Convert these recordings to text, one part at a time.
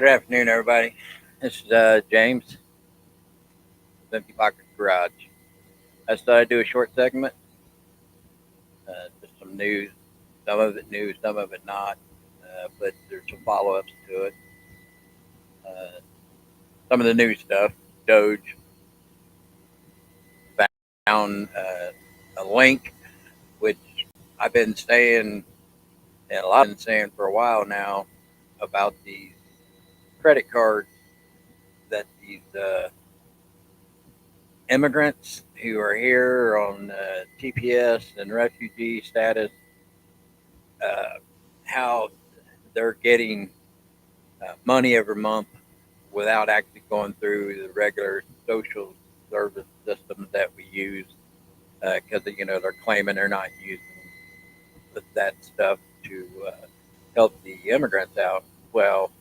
afternoon, everybody. This is James, Empty Pocket Garage. I just thought I'd do a short segment, just some news. Some of it news, some of it not, but there's some follow-ups to it. Uh, some of the new stuff, Doge found a link, which I've been saying, and a lot of been saying for a while now, about these credit cards that these immigrants who are here on TPS and refugee status, uh, how they're getting money every month without actually going through the regular social service systems that we use, because they're claiming they're not using that stuff to help the immigrants out. Well,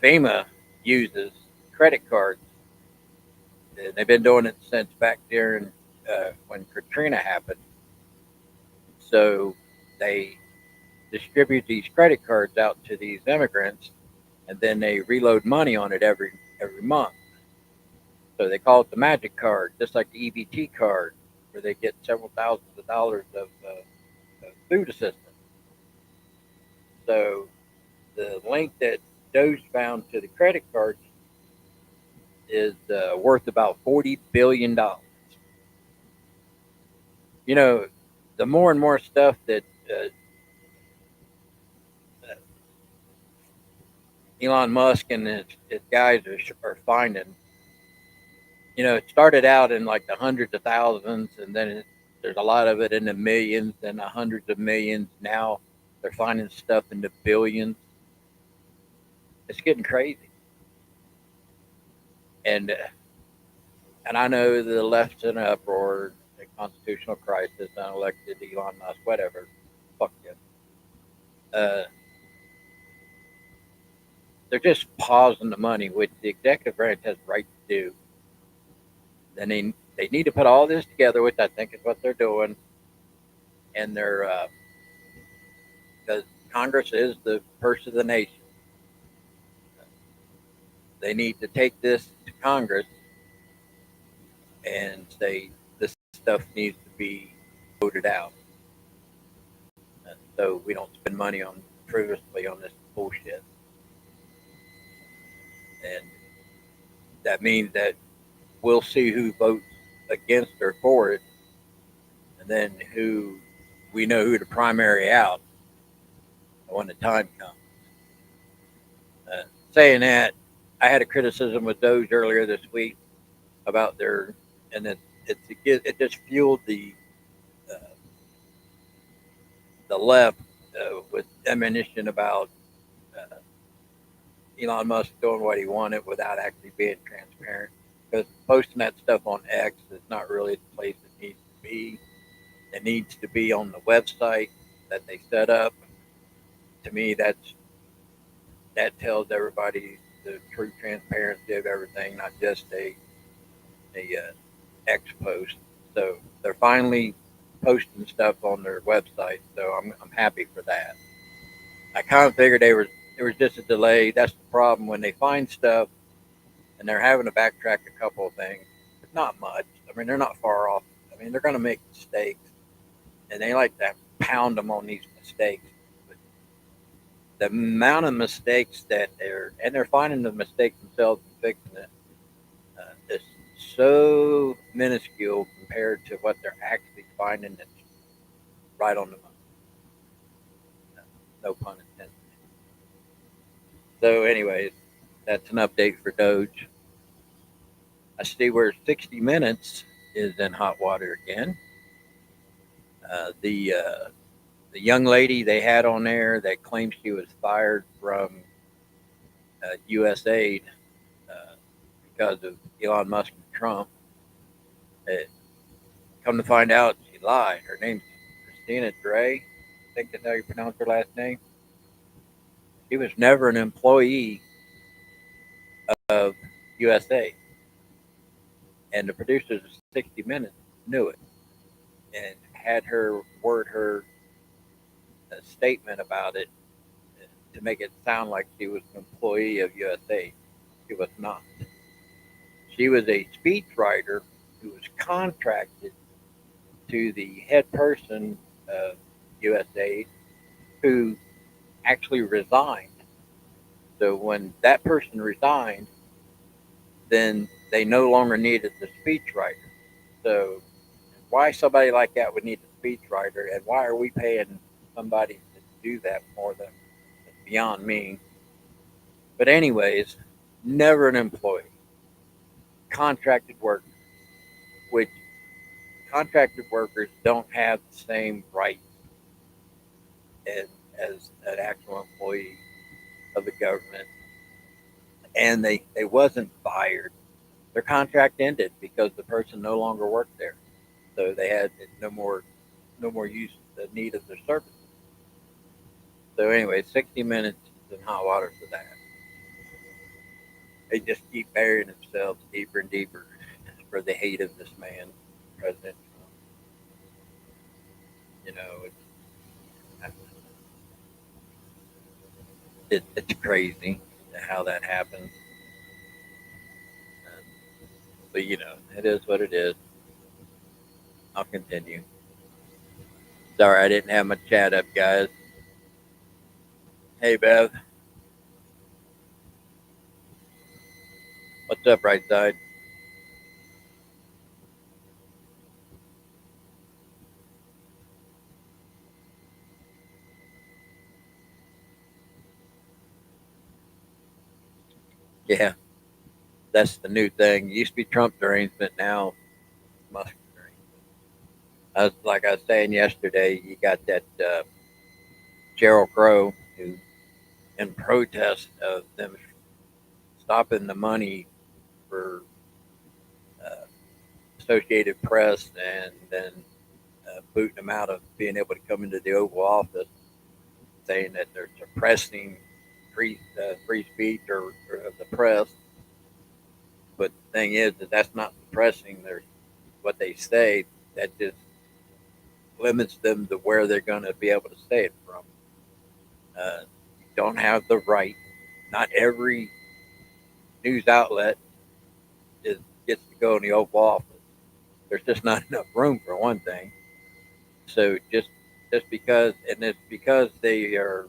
FEMA uses credit cards. And they've been doing it since back during when Katrina happened. So they distribute these credit cards out to these immigrants, and then they reload money on it every month. So they call it the magic card, just like the EBT card, where they get several thousands of dollars of food assistance. So the link that Doge found to the credit cards is worth about $40 billion. You know, the more and more stuff that Elon Musk and his guys are finding, it started out in like the hundreds of thousands, and then there's a lot of it in the millions and the hundreds of millions. Now they're finding stuff in the billions. It's getting crazy, and I know the left's in an uproar, a constitutional crisis, unelected Elon Musk, whatever. Fuck it. Uh, they're just pausing the money, which the executive branch has the right to do. Then they need to put all this together, which I think is what they're doing, and they're because Congress is the purse of the nation. They need to take this to Congress and say this stuff needs to be voted out, so we don't spend money on frivolously on this bullshit. And that means that we'll see who votes against or for it, and then who we know who to primary out when the time comes. Saying that, I had a criticism with Doge earlier this week about their, and it just fueled uh, the left with ammunition about uh, Elon Musk doing what he wanted without actually being transparent. Because posting that stuff on X is not really the place it needs to be. It needs to be on the website that they set up. To me, that tells everybody the true transparency of everything, not just a X post. So they're finally posting stuff on their website. So I'm happy for that. I kind of figured there was just a delay. That's the problem when they find stuff and they're having to backtrack a couple of things. It's not much. I mean, they're not far off. I mean, they're going to make mistakes, and they like to pound them on these mistakes. But the amount of mistakes that they're finding the mistakes themselves and fixing it is so minuscule compared to what they're actually finding that's right on the money. No pun intended. So, anyways, that's an update for Doge. I see where 60 Minutes is in hot water again. The young lady they had on there that claims she was fired from USAID uh, because of Elon Musk and Trump. It, come to find out, she lied. Her name's Christina Dre. I think that's how you pronounce her last name. She was never an employee of USA, and the producers of 60 Minutes knew it and had her word her statement about it to make it sound like she was an employee of USA. She was not. She was a speechwriter who was contracted to the head person of USA who actually resigned. So when that person resigned, then they no longer needed the speechwriter. So why somebody like that would need a speechwriter, and why are we paying somebody to do that for them? It's beyond me. But anyways, never an employee, contracted worker, which contracted workers don't have the same rights as, as an actual employee of the government. And they wasn't fired. Their contract ended because the person no longer worked there. So they had no more use the need of their services. So anyway, 60 minutes in hot water for that. They just keep burying themselves deeper and deeper for the hate of this man, President Trump. You know, it's crazy how that happens. But it is what it is. I'll continue. Sorry, I didn't have my chat up, guys. Hey, Bev, what's up, right side? Yeah, that's the new thing. It used to be Trump derangement, now Musk derangement. Like I was saying yesterday, you got that Cheryl Crow who, in protest of them stopping the money for uh, Associated Press and then booting them out of being able to come into the Oval Office, saying that they're suppressing free speech or of the press. But the thing is that that's not suppressing their what they say. That just limits them to where they're going to be able to say it from. You don't have the right. Not every news outlet gets to go in the Oval Office. There's just not enough room for one thing. So just because, and it's because they are,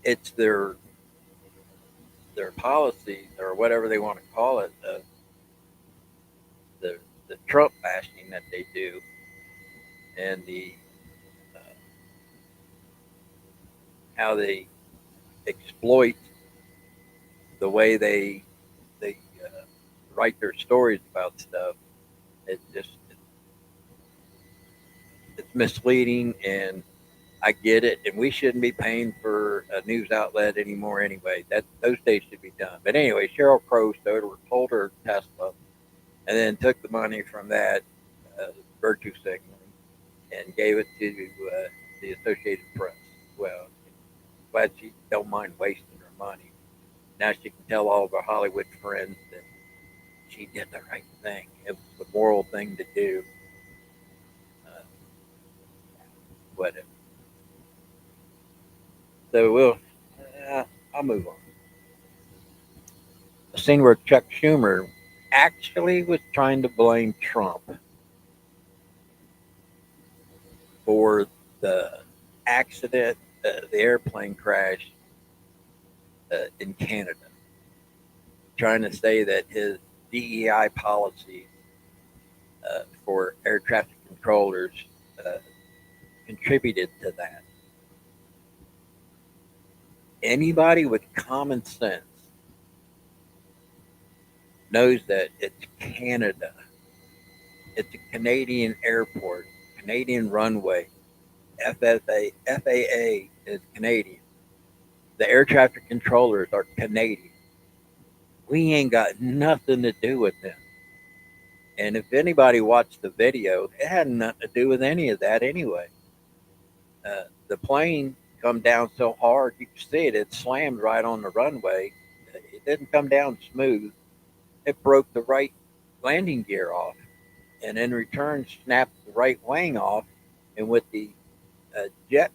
it's their policies or whatever they want to call it, the the Trump bashing that they do, and the uh, how they exploit the way they write their stories about stuff. It's misleading, and I get it, and we shouldn't be paying for a news outlet anymore anyway. That those days should be done. But anyway, Cheryl Crow sold her Tesla, and then took the money from that virtue signaling and gave it to the Associated Press. Well, glad she don't mind wasting her money. Now she can tell all of her Hollywood friends that she did the right thing. It was the moral thing to do. Uh, whatever. So I'll move on. A scene where Chuck Schumer actually was trying to blame Trump for the accident, the airplane crash in Canada, trying to say that his DEI policies for air traffic controllers uh, contributed to that. Anybody with common sense knows that it's Canada. It's a Canadian airport, Canadian runway. FAA is Canadian. The air traffic controllers are Canadian. We ain't got nothing to do with them. And if anybody watched the video, it had nothing to do with any of that anyway. The plane come down so hard, you can see it. It slammed right on the runway. It didn't come down smooth. It broke the right landing gear off, and in return, snapped the right wing off. And with the jet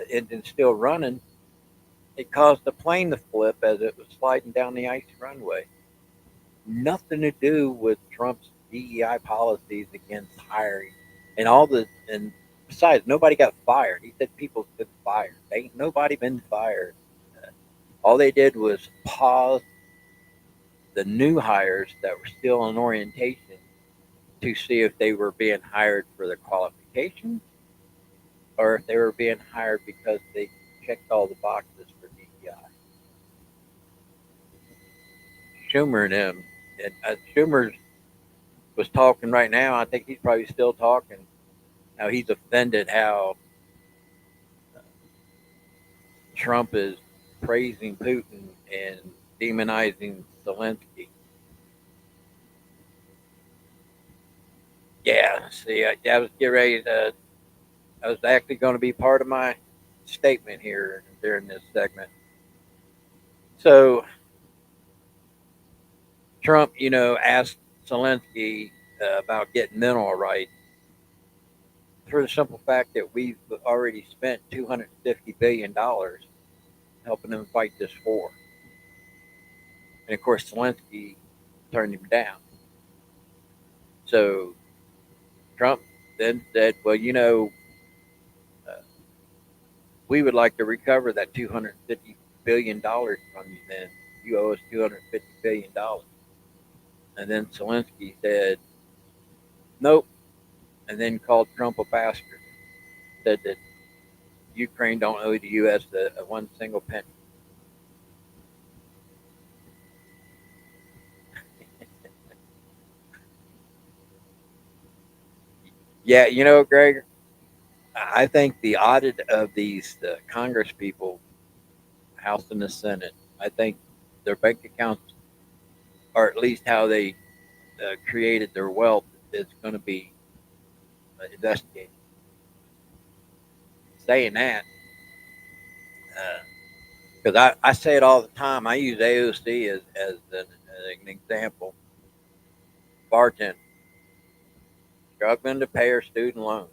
engine still running, it caused the plane to flip as it was sliding down the icy runway. Nothing to do with Trump's DEI policies against hiring and all the and besides, nobody got fired. He said people's been fired. Ain't nobody been fired. Uh, all they did was pause the new hires that were still in orientation to see if they were being hired for their qualifications or if they were being hired because they checked all the boxes for DEI. Schumer and him, and Schumer was talking right now. I think he's probably still talking. How he's offended how Trump is praising Putin and demonizing Zelensky. Yeah, see, I was getting ready to. I was actually going to be part of my statement here during this segment. So Trump, asked Zelensky about getting mental right for the simple fact that we've already spent $250 billion helping them fight this war. And of course, Zelensky turned him down. So Trump then said, well, uh, we would like to recover that $250 billion from you then. You owe us $250 billion. And then Zelensky said, nope. And then called Trump a bastard. Said that Ukraine don't owe the U.S. a one single penny. Yeah, Greg, I think the audit of these Congress people, House and the Senate, I think their bank accounts, or at least how they created their wealth, is going to be investigated. Saying that, because I say it all the time, I use AOC as an example. Bartender, struggling to pay her student loans.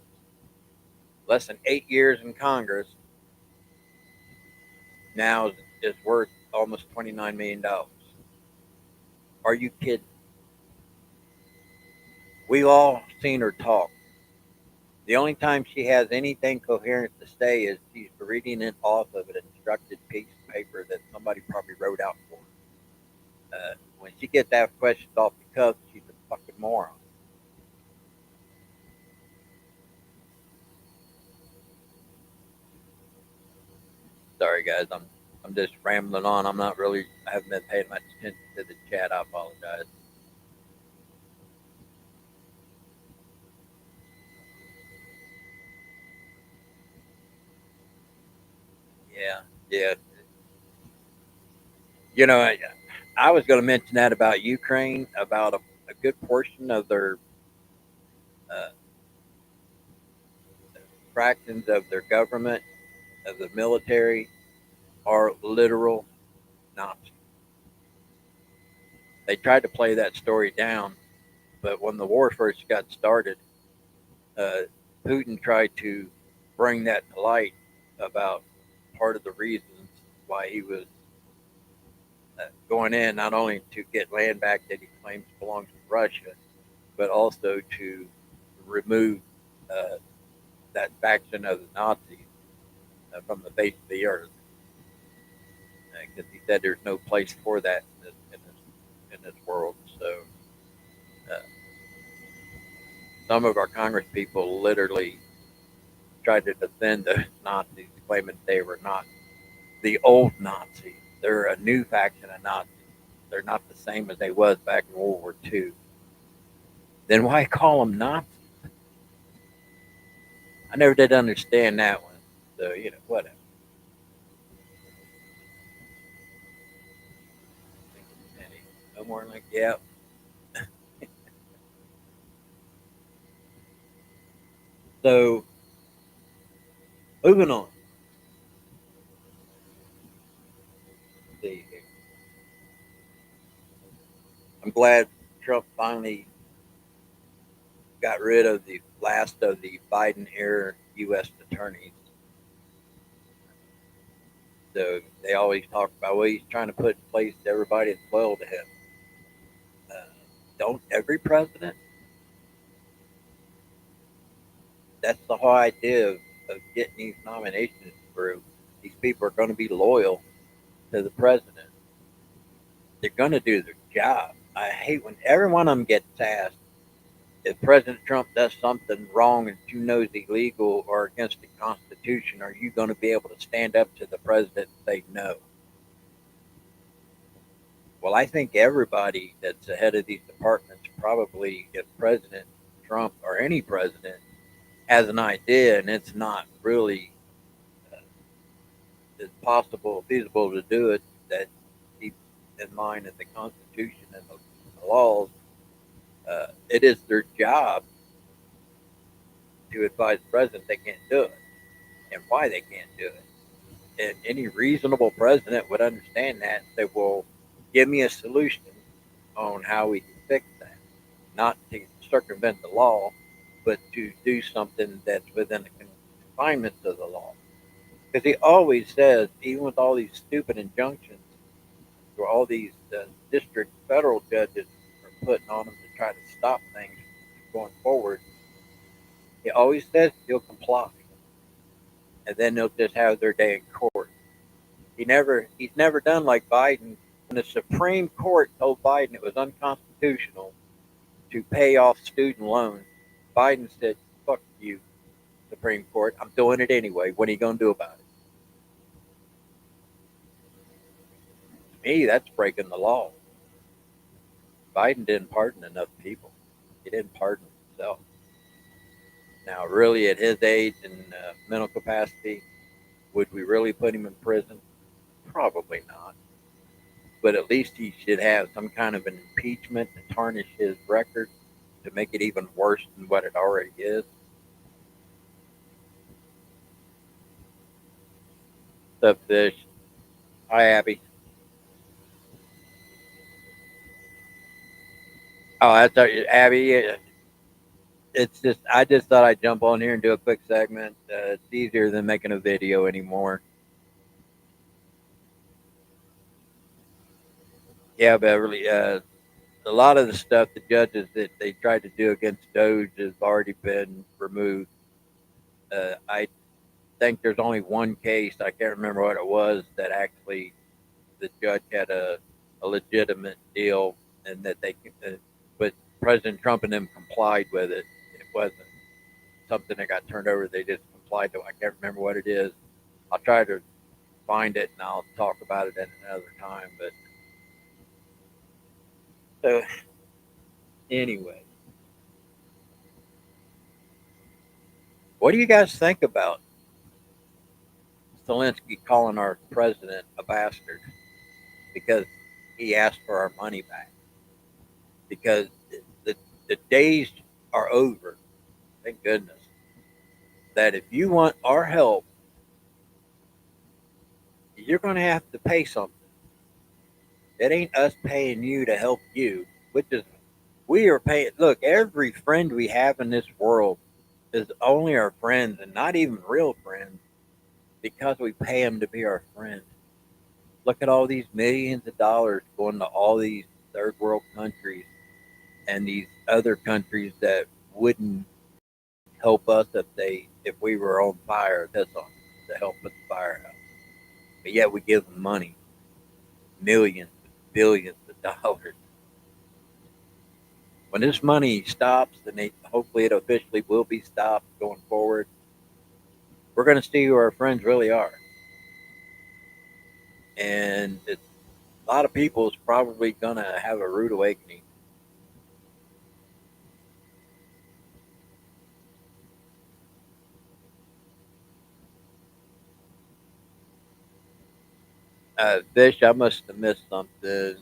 Less than 8 years in Congress, now is worth almost $29 million. Are you kidding? We've all seen her talk. The only time she has anything coherent to say is she's reading it off of an instructed piece of paper that somebody probably wrote out for her. When she gets asked questions off the cuff, she's a fucking moron. Sorry, guys, I'm just rambling on. I'm not really. I haven't been paying much attention to the chat. I apologize. Yeah, yeah. I was going to mention that about Ukraine, about a good portion of their uh, fractions of their government, of the military, are literal Nazis. They tried to play that story down, but when the war first got started, uh, Putin tried to bring that to light about part of the reasons why he was going in, not only to get land back that he claims belongs to Russia, but also to remove uh, that faction of the Nazis from the face of the earth, because he said there's no place for that in this world. So uh, some of our Congress people literally tried to defend the Nazis, claiming they were not the old Nazis. They're a new faction of Nazis. They're not the same as they was back in World War II. Then why call them Nazis? I never did understand that one. So whatever. No more like yeah. So moving on. Let's see here. I'm glad Trump finally got rid of the last of the Biden era U.S. attorneys. So they always talk about, well, he's trying to put in place everybody that's loyal to him. Uh, don't every president? That's the whole idea of getting these nominations through. These people are going to be loyal to the president. They're going to do their job. I hate when every one of them gets asked, if President Trump does something wrong that you know is illegal or against the Constitution, are you going to be able to stand up to the president and say no? Well, I think everybody that's the head of these departments probably, if President Trump or any president has an idea and it's not really it's possible, feasible to do it, that keeps in mind that the Constitution and the laws, it is their job to advise the president they can't do it and why they can't do it. And any reasonable president would understand that and say, well, give me a solution on how we can fix that. Not to circumvent the law, but to do something that's within the confinements of the law. Because he always says, even with all these stupid injunctions, or all these district federal judges are putting on him to try to stop things going forward, he always says he'll comply, and then they'll just have their day in court. He's never done like Biden. When the Supreme Court told Biden it was unconstitutional to pay off student loans, Biden said, "Fuck you, Supreme Court. I'm doing it anyway. What are you going to do about it?" To me, that's breaking the law. Biden didn't pardon enough people. He didn't pardon himself. Now, really, at his age and mental capacity, would we really put him in prison? Probably not. But at least he should have some kind of an impeachment to tarnish his record to make it even worse than what it already is. What's up, Fish? Hi, Abby. Oh, that's Abby. Yeah, it's just I just thought I'd jump on here and do a quick segment. It's easier than making a video anymore. Yeah, Beverly. A lot of the stuff the judges that they tried to do against Doge has already been removed. I think there's only one case, I can't remember what it was, that actually the judge had a legitimate deal and that but President Trump and them complied with it. It wasn't something that got turned over. They just complied to it. I can't remember what it is. I'll try to find it and I'll talk about it at another time. But so anyway, what do you guys think about Zelensky calling our president a bastard because he asked for our money back? Because the, the days are over, thank goodness, that if you want our help, you're going to have to pay something. It ain't us paying you to help you, which is we are paying. Look, every friend we have in this world is only our friends and not even real friends because we pay them to be our friend. Look at all these millions of dollars going to all these third world countries and these other countries that wouldn't help us if we were on fire. That's on to help put the fire out. But yet we give them money, millions, billions of dollars. When this money stops, and hopefully it officially will be stopped going forward, we're going to see who our friends really are. And a lot of people is probably going to have a rude awakening. Fish, I must have missed something.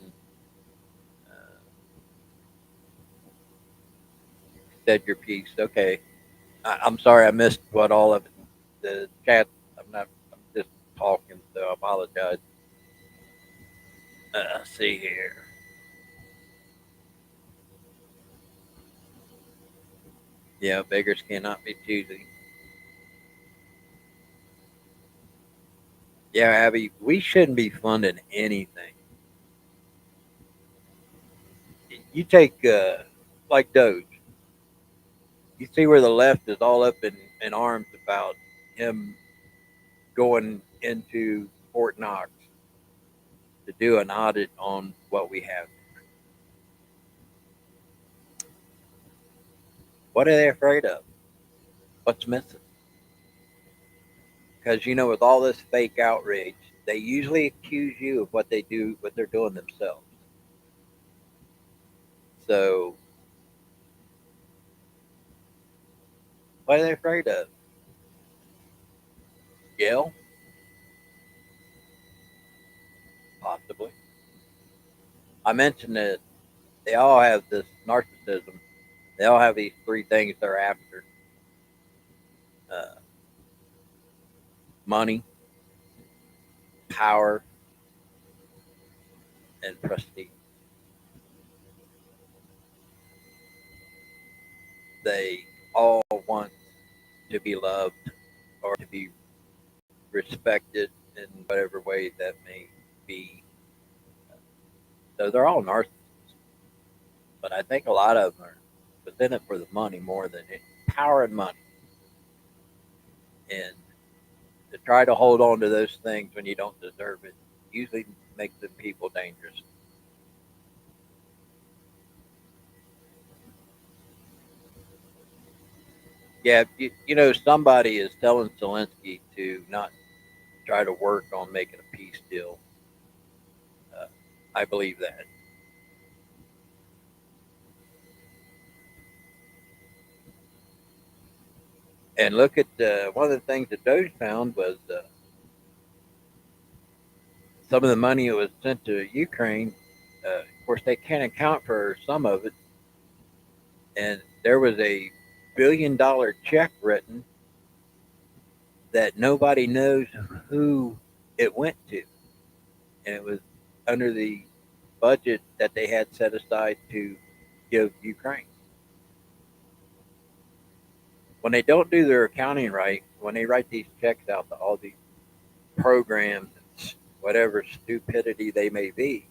Said your piece. Okay. I'm sorry I missed what all of it. The chat. I'm not. I'm just talking, so I apologize. See here. Yeah, beggars cannot be choosy. Yeah, Abby, we shouldn't be funding anything. You take like Doge. You see where the left is all up in arms about him going into Fort Knox to do an audit on what we have. What are they afraid of? What's missing? Because with all this fake outrage, they usually accuse you of what they do, what they're doing themselves. So what are they afraid of? Jail, possibly. I mentioned that they all have this narcissism. They all have these three things they're after: uh, money, power, and prestige. They all want to be loved or to be respected in whatever way that may be. So they're all narcissists, but I think a lot of them are within it for the money more than it, power and money. And to try to hold on to those things when you don't deserve it usually makes the people dangerous. Yeah, somebody is telling Zelensky to not try to work on making a peace deal. Uh, I believe that. And look at one of the things that Doge found was some of the money that was sent to Ukraine. Of course, they can't account for some of it, and there was a $1 billion check written that nobody knows who it went to, and it was under the budget that they had set aside to give Ukraine. When they don't do their accounting right, when they write these checks out to all these programs and whatever stupidity they may be,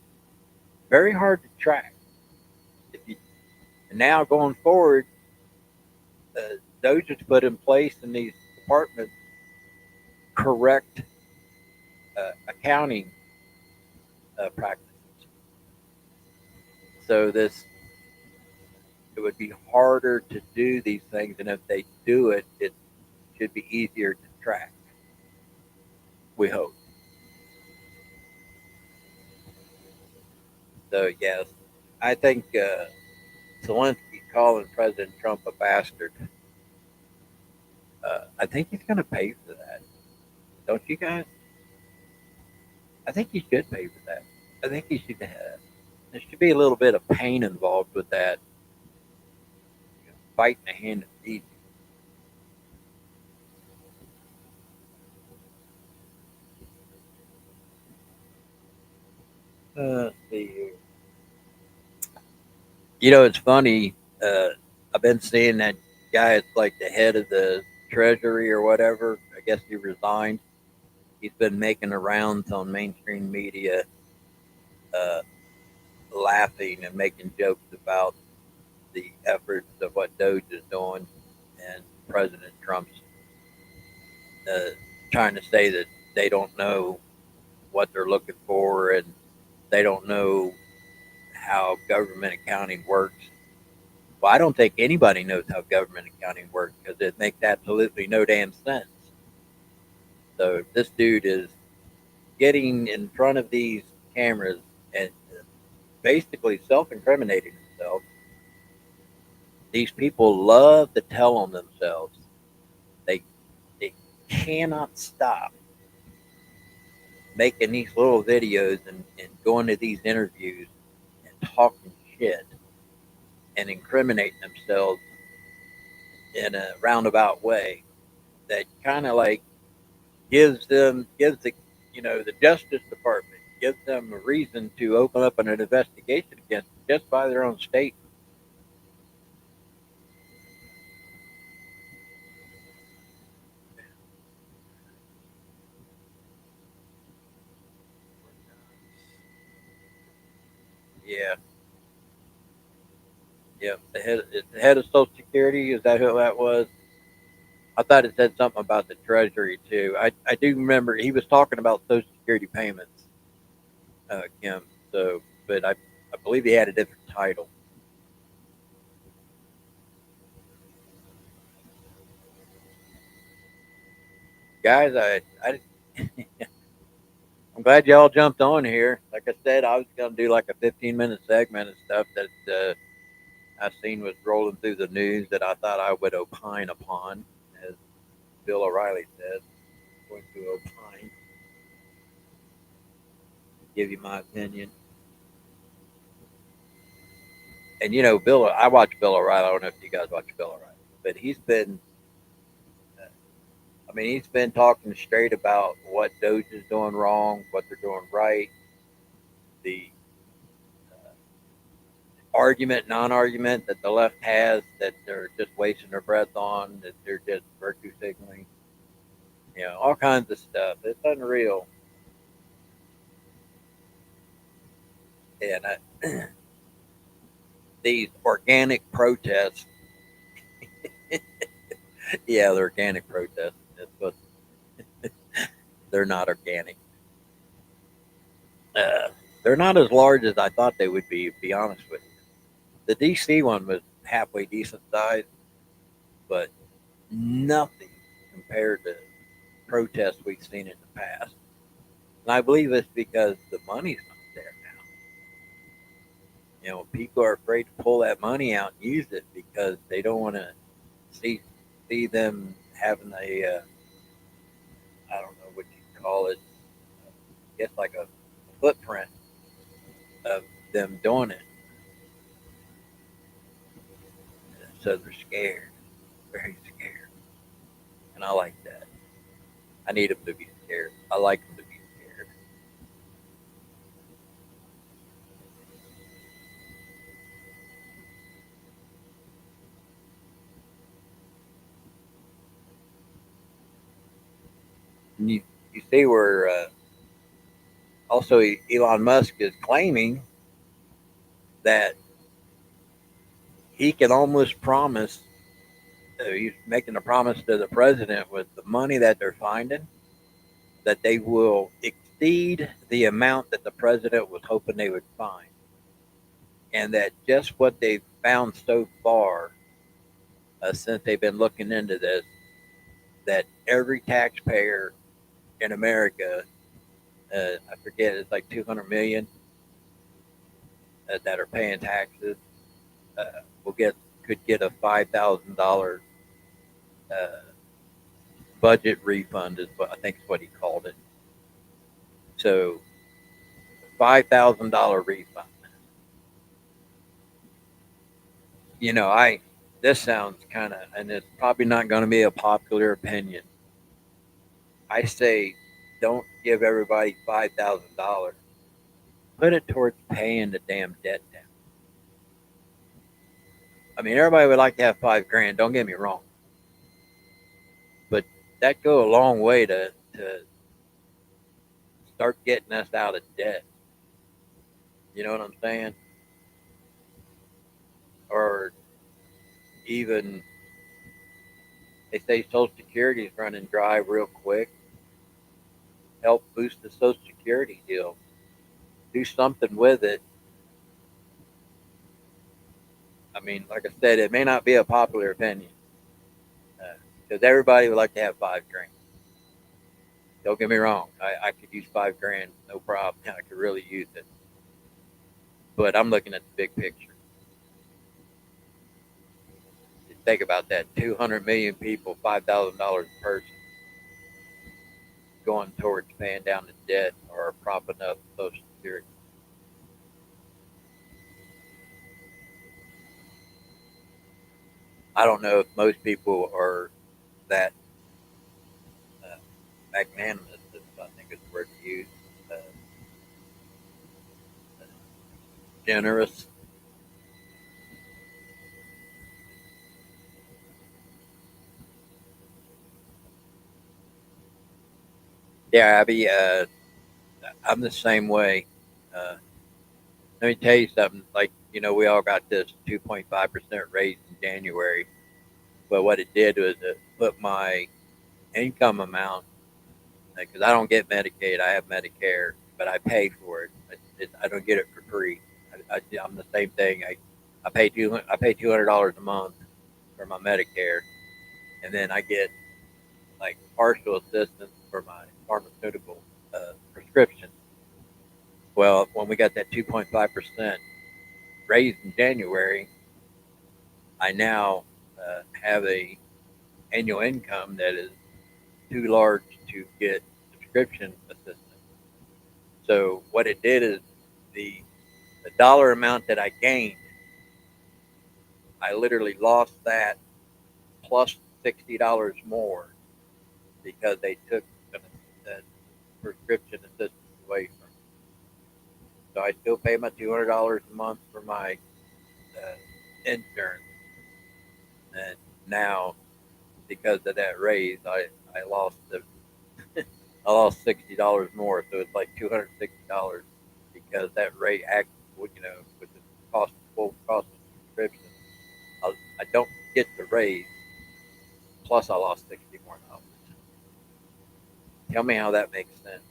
very hard to track. If you now going forward, those that's put in place in these departments correct accounting practices. So this it would be harder to do these things, and if they do it, it should be easier to track. We hope. So yes, I think Zelensky calling President Trump a bastard. I think he's going to pay for that. Don't you guys? I think he should pay for that. I think he should have. There should be a little bit of pain involved with that. Fighting a hand of easy. Let's see here. It's funny. Uh, I've been seeing that guy. It's like the head of the Treasury or whatever. I guess he resigned. He's been making the rounds on mainstream media, uh, laughing and making jokes about the efforts of what Doge is doing and President Trump's uh, trying to say that they don't know what they're looking for and they don't know how government accounting works. Well, I don't think anybody knows how government accounting works because it makes absolutely no damn sense. So this dude is getting in front of these cameras and basically self-incriminating himself. These people love to tell on themselves. They they cannot stop making these little videos and going to these interviews and talking shit and incriminating themselves in a roundabout way that kind of like gives the Justice Department gives them a reason to open up an investigation against them just by their own state. Yeah, yeah. The head of Social Security. Is that who that was? I thought it said something about the Treasury too. I do remember he was talking about Social Security payments, Kim. So, but I believe he had a different title. Guys, I'm glad y'all jumped on here. Like I said, I was gonna do like a 15-minute segment and stuff that I seen was rolling through the news that I thought I would opine upon, as Bill O'Reilly says, going to opine, give you my opinion. And Bill, I watch Bill O'Reilly. I don't know if you guys watch Bill O'Reilly, but he's been talking straight about what Doge is doing wrong, what they're doing right, the argument, non-argument that the left has that they're just wasting their breath on, that they're just virtue signaling, all kinds of stuff. It's unreal. And these organic protests, yeah, the organic protests. That's what they're not organic. Uh, they're not as large as I thought they would be. To be honest with you, the DC one was halfway decent size, but nothing compared to protests we've seen in the past. And I believe it's because the money's not there now. People are afraid to pull that money out and use it because they don't want to see see them having I don't know what you call it, I guess like a footprint of them doing it. So they're scared, very scared, and I like that. I need them to be scared. I like them to be scared. And you see where also Elon Musk is claiming that he can almost promise. He's making a promise to the president with the money that they're finding that they will exceed the amount that the president was hoping they would find, and that just what they've found so far, since they've been looking into this, that every taxpayer in America, I forget, it's like 200 million that are paying taxes, uh, will get could get a $5,000 uh, budget refund, is what I think is what he called it. So $5,000 refund. I this sounds kind of, and it's probably not going to be a popular opinion. I say, don't give everybody $5,000. Put it towards paying the damn debt down. I mean, everybody would like to have 5 grand. Don't get me wrong, but that go a long way to start getting us out of debt. You know what I'm saying? Or even they say Social Security is running dry real quick. Help boost the Social Security deal. Do something with it. I mean, like I said, it may not be a popular opinion because everybody would like to have 5 grand. Don't get me wrong. I could use 5 grand, no problem. I could really use it. But I'm looking at the big picture. Think about that: 200 million people, $5,000 a person, going towards paying down the debt or propping up Social Security. I don't know if most people are that uh, magnanimous. I think is the word to use. Uh, Generous. Yeah, Abby. I'm the same way. Uh, Let me tell you something. Like, we all got this 2.5% raise in January. But what it did was it put my income amount, because I don't get Medicaid, I have Medicare, but I pay for it. I don't get it for free. I'm the same thing. I pay $200 a month for my Medicare, and then I get like partial assistance for my pharmaceutical prescription. Well, when we got that 2.5% raise in January, I now have a annual income that is too large to get subscription assistance. So what it did is the the dollar amount that I gained, I literally lost that plus $60 more because they took the prescription assistance away from me. So I still pay my $200 a month for my insurance, and now because of that raise, I lost the I lost $60 more, so it's like $260 because that rate act, with the full cost of subscription, I don't get the raise. Plus, I lost $60 more. Tell me how that makes sense.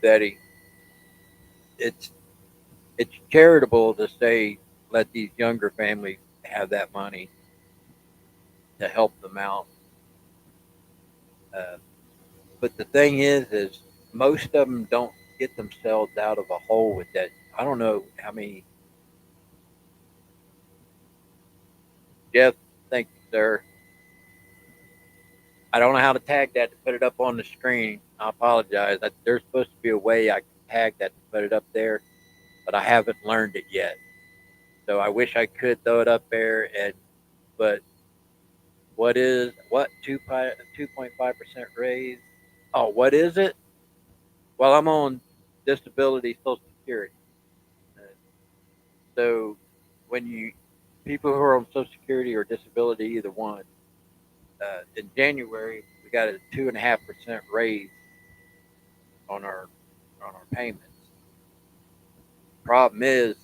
Betty, it's it's charitable to say let these younger families have that money to help them out. Uh, but the thing is most of them don't get themselves out of a hole with that. I don't know how many. Jeff, thank you, sir. I don't know how to tag that to put it up on the screen. I apologize. There's supposed to be a way I can tag that to put it up there, but I haven't learned it yet. So I wish I could throw it up there. But what 2.5% raise? Oh, what is it? Well, I'm on disability Social Security. Uh, So when you people who are on Social Security or disability, either one, in January we got a 2.5% raise on our payments. Problem is,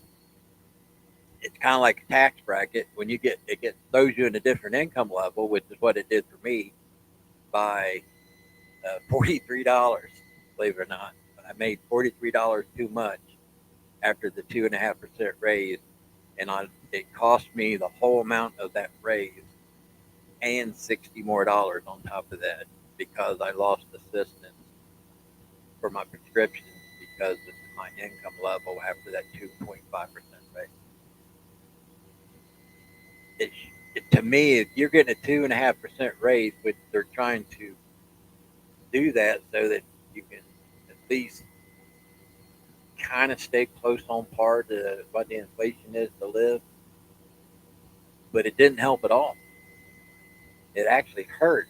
it's kind of like a tax bracket. When it throws you in a different income level, which is what it did for me by $43. Believe it or not, I made $43 too much after the 2.5% raise, and it cost me the whole amount of that raise and $60 more on top of that because I lost assistance for my prescriptions because of my income level after that 2.5% raise. It, to me, if you're getting a 2.5% raise, which they're trying to do that so that you can at least kind of stay close on par to what the inflation is to live, but it didn't help at all. It actually hurt.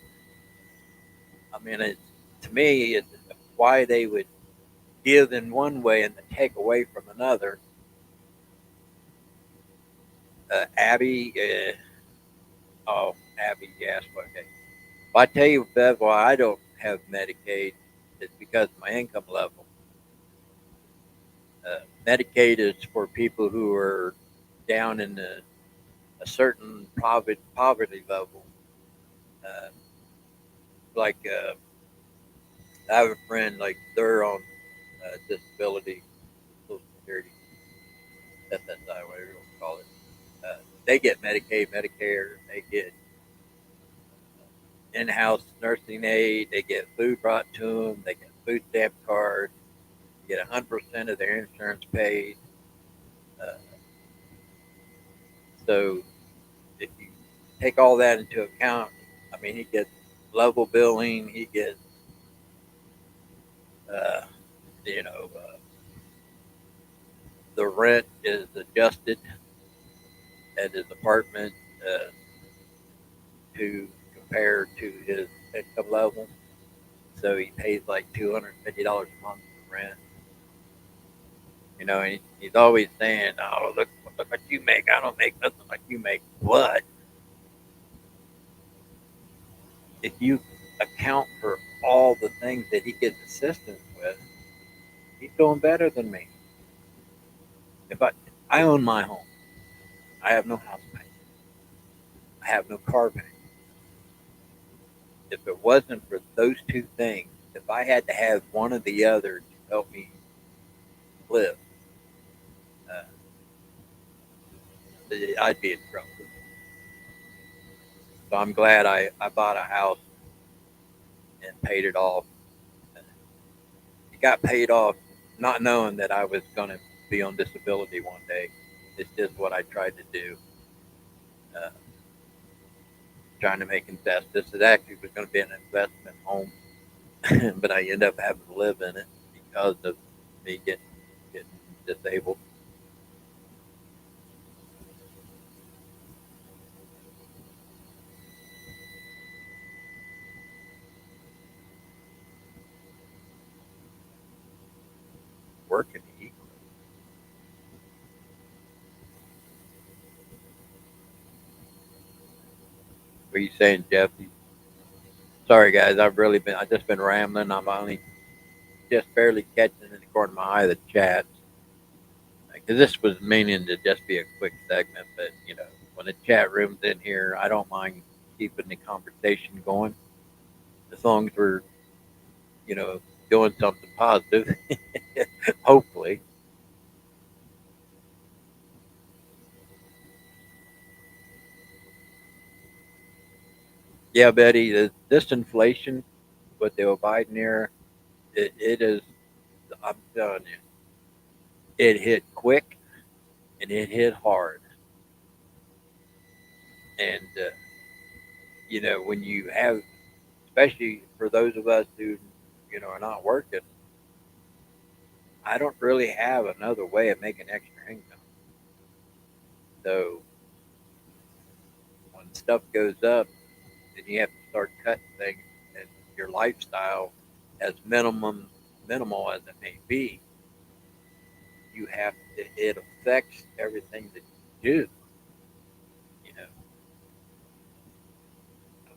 I mean, to me, it's why they would give in one way and then take away from another. Abby, Abby, yes, okay. Well, I tell you, Bev, why I don't have Medicaid is because of my income level. Medicaid is for people who are down in a certain poverty level. Uh, I have a friend like they're on disability, Social Security, SSI, whatever you want to call it. They get Medicaid, Medicare. They get in-house nursing aid. They get food brought to them. They get food stamp cards. They get 100% of their insurance paid. Uh, so if you take all that into account, I mean, he gets level billing. He gets, uh, the rent is adjusted at his apartment to compare to his income level. So he pays like $250 a month for rent. And he's always saying, "Oh, look what you make. I don't make nothing like you make." But if you account for all the things that he gets assistance with, he's doing better than me. If I own my home, I have no house payment, I have no car payment. If it wasn't for those two things, if I had to have one or the other to help me live, uh, I'd be in trouble. So I'm glad I bought a house and paid it off. It got paid off not knowing that I was going to be on disability one day. It's just what I tried to do, uh, trying to make investments. It actually was going to be an investment home, but I ended up having to live in it because of me getting disabled. Working equally. What are you saying, Jeff? Sorry, guys. I just been rambling. I'm only just barely catching in the corner of my eye the chats. Because this was meaning to just be a quick segment, but when the chat room's in here, I don't mind keeping the conversation going as long as we're you know doing something positive. Hopefully, yeah, Betty. This inflation, what they were Biden here, it is. I'm telling you, it hit quick and it hit hard, and when you have, especially for those of us who are not working, I don't really have another way of making extra income. So when stuff goes up, then you have to start cutting things, and your lifestyle, as minimal as it may be, you have to, it affects everything that you do. You know,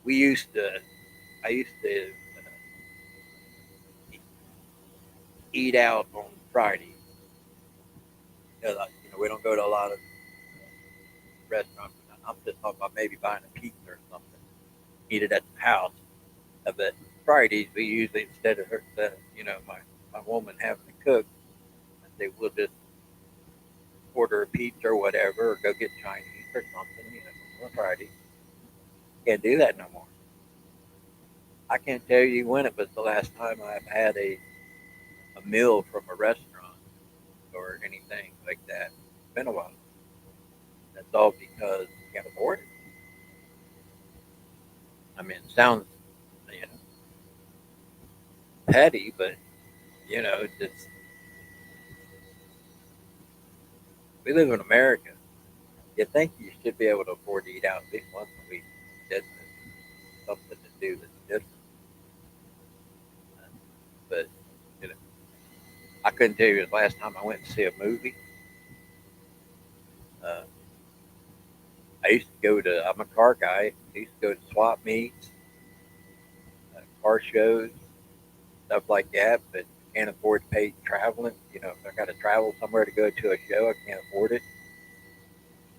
we used to, I used to eat out on Fridays because we don't go to a lot of restaurants. I'm just talking about maybe buying a pizza or something, eat it at the house. But Fridays we usually, instead of my woman having to cook, I say we'll just order a pizza or whatever, or go get Chinese or something. On Friday, can't do that no more. I can't tell you when it was the last time I've had a meal from a restaurant or anything like that. It's been a while. That's all because you can't afford it. I mean, it sounds you know petty, but it's we live in America. You think you should be able to afford to eat out at least once a week. That's something to do that's different. But you know, I couldn't tell you the last time I went to see a movie. Uh, I used to go to. I'm a car guy. I used to go to swap meets, car shows, stuff like that. But can't afford to pay traveling. If I got to travel somewhere to go to a show, I can't afford it.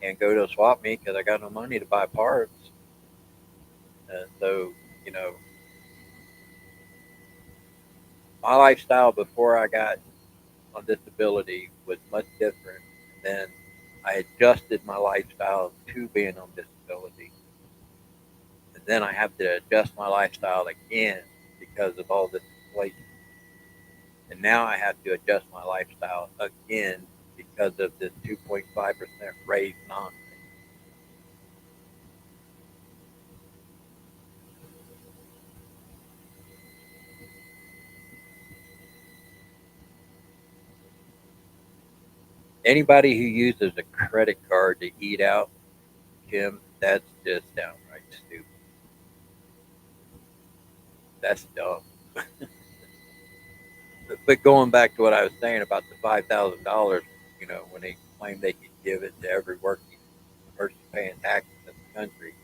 Can't go to a swap meet because I got no money to buy parts. So you know, my lifestyle before I got on disability was much different. And then I adjusted my lifestyle to being on disability. And then I have to adjust my lifestyle again because of all this inflation. And now I have to adjust my lifestyle again because of this 2.5% raise nonsense. Anybody who uses a credit card to eat out, Kim, that's just downright stupid. That's dumb. But going back to what I was saying about the $5,000, when they claimed they could give it to every working person paying taxes in the country.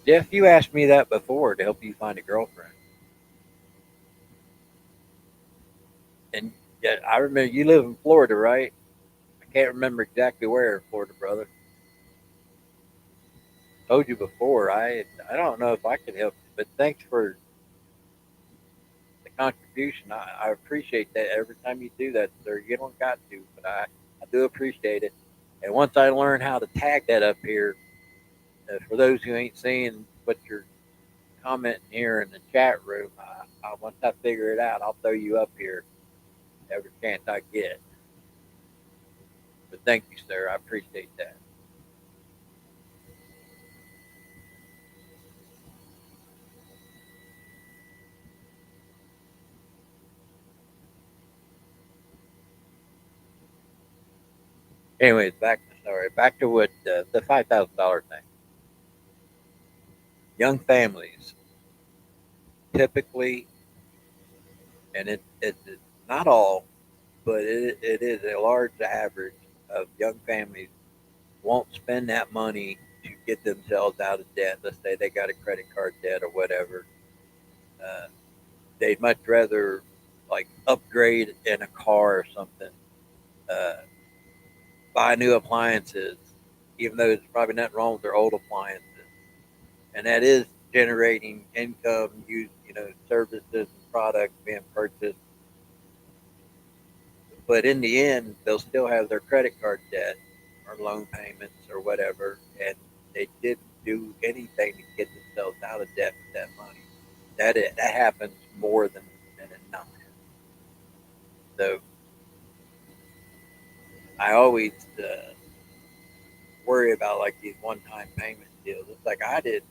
Jeff, you asked me that before to help you find a girlfriend, and yeah, I remember you live in Florida, right? I can't remember exactly where in Florida, brother. Told you before. I don't know if I could help you, but thanks for the contribution. I appreciate that every time you do that, sir. You don't got to, but I do appreciate it. And once I learn how to tag that up here, for those who ain't seeing what you're commenting here in the chat room, once I figure it out, I'll throw you up here every chance I get. But thank you, sir. I appreciate that. Anyways, back to what the $5,000 thing. Young families typically, and it's not all, but it is a large average of young families won't spend that money to get themselves out of debt. Let's say they got a credit card debt or whatever. Uh, they'd much rather like upgrade in a car or something, uh, buy new appliances, even though there's probably nothing wrong with their old appliances, and that is generating income, use services and products being purchased. But in the end, they'll still have their credit card debt or loan payments or whatever, and they didn't do anything to get themselves out of debt with that money. That happens more than not. So I always worry about like these one-time payment deals. It's like I did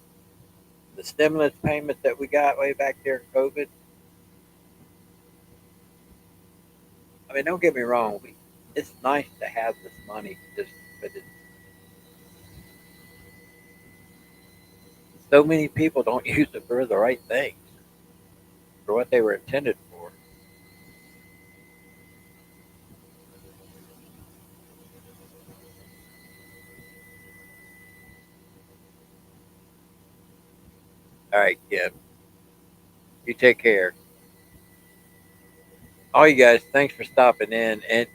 the stimulus payments that we got way back there in COVID. I mean, don't get me wrong. It's nice to have this money, just but so many people don't use it for the right things, for what they were intended for. All right, Kim, you take care. All you guys, thanks for stopping in, and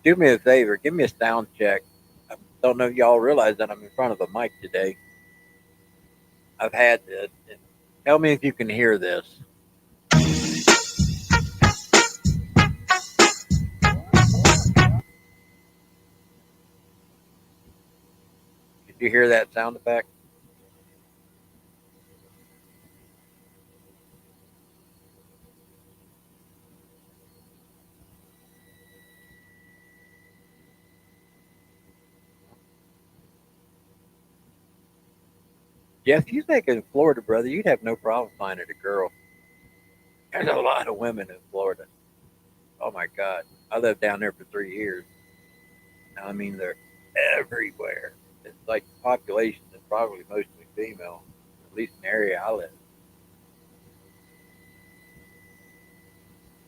do me a favor, give me a sound check. I don't know if y'all realize that I'm in front of a mic today. I've had this. And tell me if you can hear this. Did you hear that sound effect? Jeff, you think in Florida, brother, you'd have no problem finding a girl. There's a lot of women in Florida. Oh my God. I lived down there for 3 years. I mean, they're everywhere. It's like the population is probably mostly female, at least in the area I live.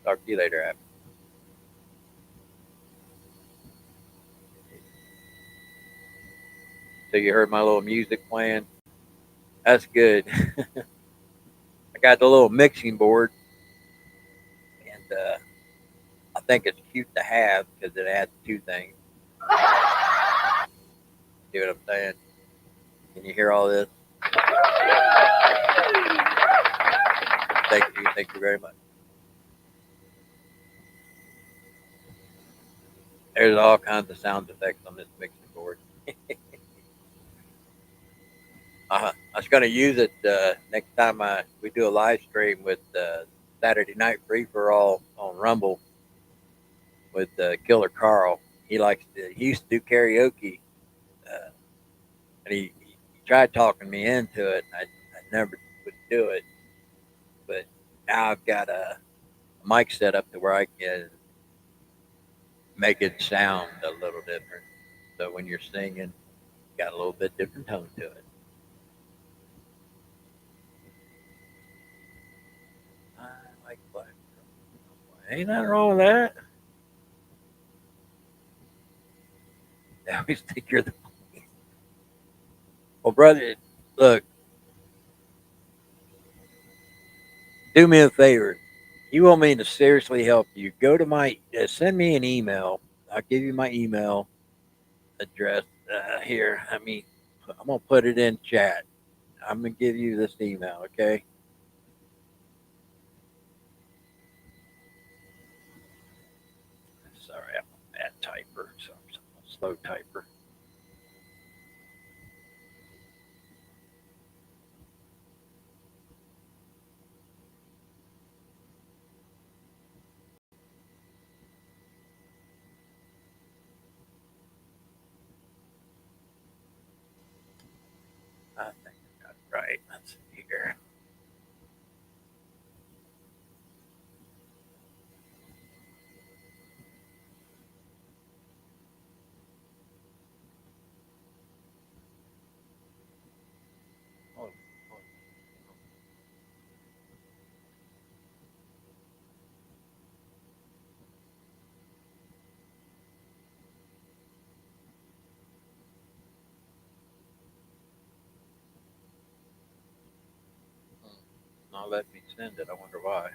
Talk to you later, Ab. So you heard my little music playing? That's good. I got the little mixing board, and I think it's cute to have because it adds two things. See what I'm saying? Can you hear all this? Thank you. Thank you very much. There's all kinds of sound effects on this mixing board. I was going to use it next time we do a live stream with Saturday Night Free for All on Rumble with Killer Carl. He used to do karaoke, uh, and he tried talking me into it. I never would do it, but now I've got a mic set up to where I can make it sound a little different. So when you're singing, got a little bit different tone to it. Ain't nothing wrong with that. I always think you're the. Well, brother, look, do me a favor. You want me to seriously help you? Go to my, send me an email. I'll give you my email address here. I'm gonna put it in chat. I'm gonna give you this email, okay? Sorry, I'm a bad typer, so I'm a slow typer. I think I got it right. Let's see here. Oh, oh, not let me send it. I wonder why.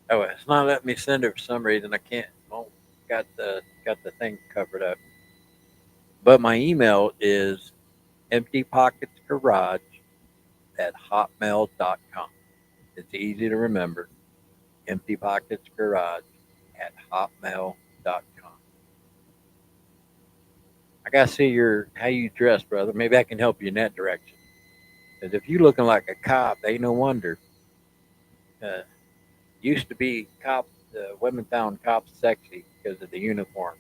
Oh, it's not letting me send it for some reason. I can't. Oh, got the thing covered up. But my email is emptypocketsgarage at hotmail.com. It's easy to remember. Emptypocketsgarage at hotmail.com. I gotta see your how you dress, brother. Maybe I can help you in that direction. Because if you looking like a cop, ain't no wonder. Uh, used to be cops, women found cops sexy because of the uniform.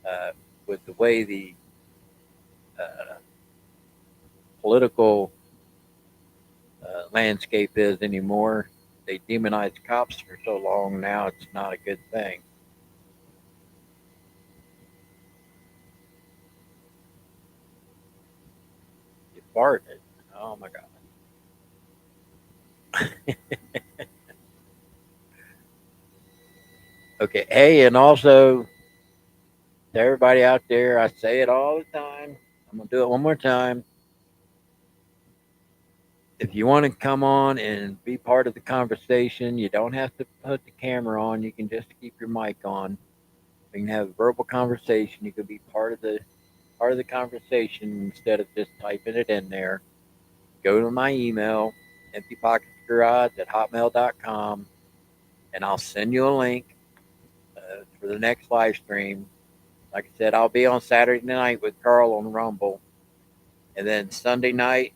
Uh, with the way the uh, political landscape is anymore, they demonize cops for so long now. It's not a good thing. You farted. Oh my god. Okay. Hey, and also to everybody out there, I say it all the time. I'm gonna do it one more time. If you want to come on and be part of the conversation, you don't have to put the camera on. You can just keep your mic on. We can have a verbal conversation. You could be part of the conversation instead of just typing it in there. Go to my email, emptypocketsgarage at hotmail.com, and I'll send you a link for the next live stream. Like I said, I'll be on Saturday night with Carl on Rumble. And then Sunday night,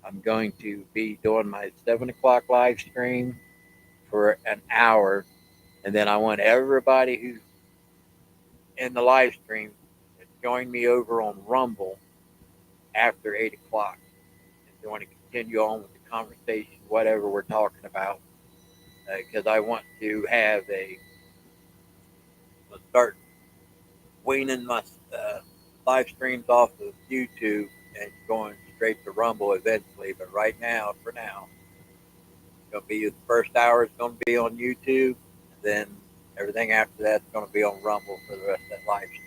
I'm going to be doing my 7 o'clock live stream for an hour. And then I want everybody who's in the live stream to join me over on Rumble after 8 o'clock. If you want to continue on with the conversation, whatever we're talking about, because I want to have start weaning my live streams off of YouTube and going straight to Rumble eventually. But right now, for now, it's going to be the first hour is going to be on YouTube. And then everything after that's going to be on Rumble for the rest of that live stream.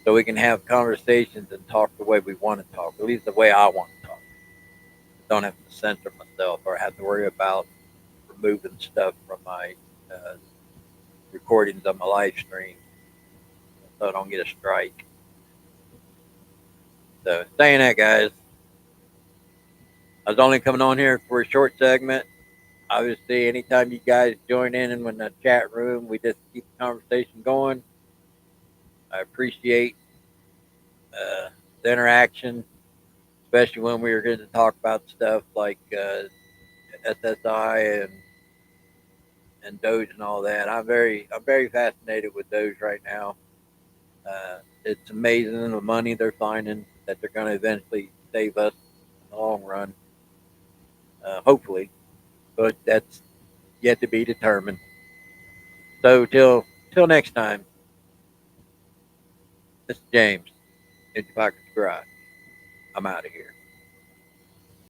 So we can have conversations and talk the way we want to talk, at least the way I want to talk. I don't have to censor myself or have to worry about removing stuff from my uh, recordings of my live stream so I don't get a strike. So saying that, guys, I was only coming on here for a short segment. Obviously, anytime you guys join in the chat room, we just keep the conversation going. I appreciate the interaction, especially when we were going to talk about stuff like SSI and Doge and all that. I'm very fascinated with Doge right now. It's amazing the money they're finding that they're going to eventually save us in the long run, hopefully. But that's yet to be determined. So till next time. This is James, Empty Pockets Garage. I'm out of here.